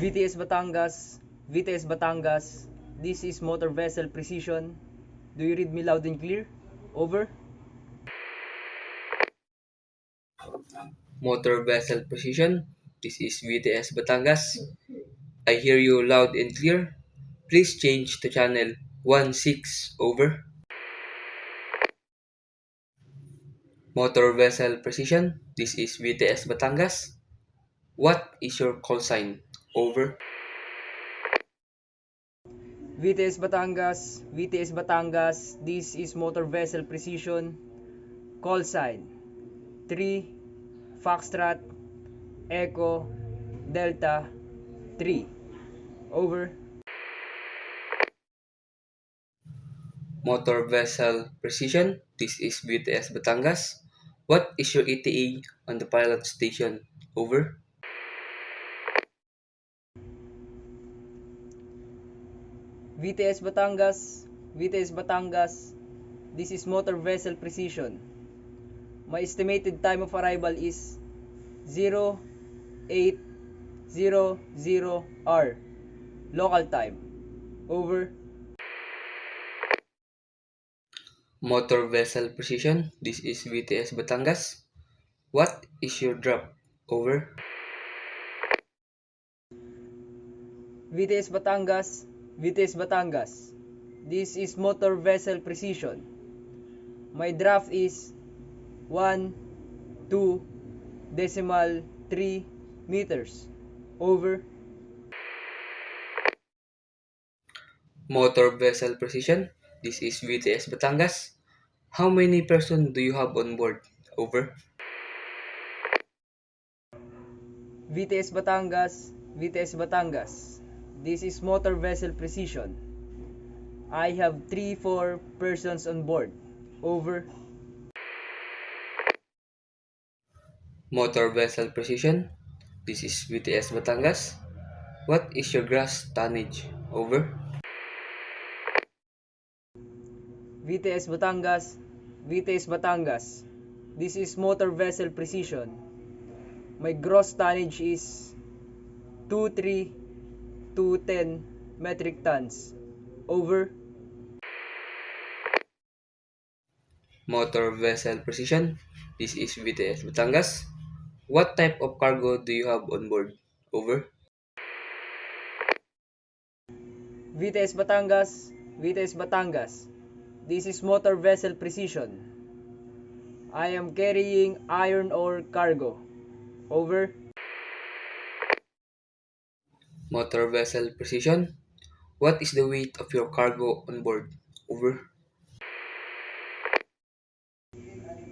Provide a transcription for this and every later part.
VTS Batangas, VTS Batangas, this is Motor Vessel Precision. Do you read me loud and clear? Over. Motor Vessel Precision, this is VTS Batangas. I hear you loud and clear. Please change to channel 16 over. Motor Vessel Precision, this is VTS Batangas. What is your call sign? Over. VTS Batangas, VTS Batangas, this is Motor Vessel Precision. Call sign 3 Foxtrot Echo Delta 3. Over. Motor Vessel Precision, this is VTS Batangas. What is your ETA on the pilot station? Over. VTS Batangas, VTS Batangas, this is Motor Vessel Precision. My estimated time of arrival is 0800 local time. Over. Motor Vessel Precision, this is VTS Batangas. What is your drop? Over. VTS Batangas, VTS Batangas, this is Motor Vessel Precision. My draft is 1.2.3 meters. Over. Motor Vessel Precision, this is VTS Batangas. How many person do you have on board? Over. VTS Batangas, VTS Batangas, this is Motor Vessel Precision. I have 3-4 persons on board. Over. Motor Vessel Precision, this is VTS Batangas. What is your gross tonnage? Over. VTS Batangas, VTS Batangas, this is Motor Vessel Precision. My gross tonnage is 23 to 10 metric tons. Over. Motor Vessel Precision, this is VTS Batangas. What type of cargo do you have on board? Over. VTS Batangas, VTS Batangas, this is Motor Vessel Precision. I am carrying iron ore cargo. Over. Motor Vessel Precision, what is the weight of your cargo on board? Over.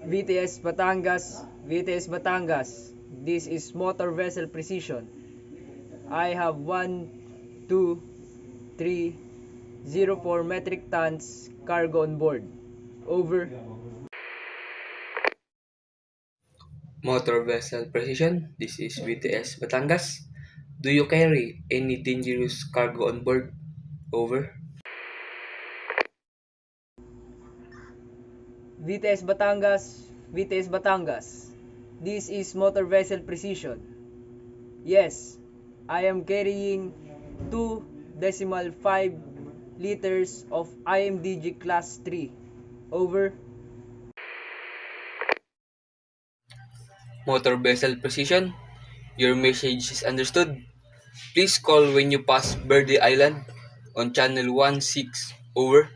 VTS Batangas, VTS Batangas, this is Motor Vessel Precision. I have 1,2,3,04 metric tons cargo on board. Over. Motor Vessel Precision, this is VTS Batangas. Do you carry any dangerous cargo on board? Over. VTS Batangas, VTS Batangas, this is Motor Vessel Precision. Yes, I am carrying 2.5 liters of IMDG Class 3. Over. Motor Vessel Precision, your message is understood. Please call when you pass Verde Island on channel 16. Over.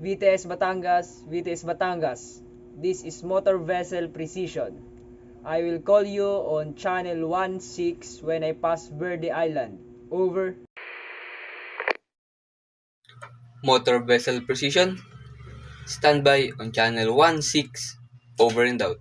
VTS Batangas, VTS Batangas, this is Motor Vessel Precision. I will call you on channel 16 when I pass Verde Island. Over. Motor Vessel Precision, stand by on channel 16. Over and out.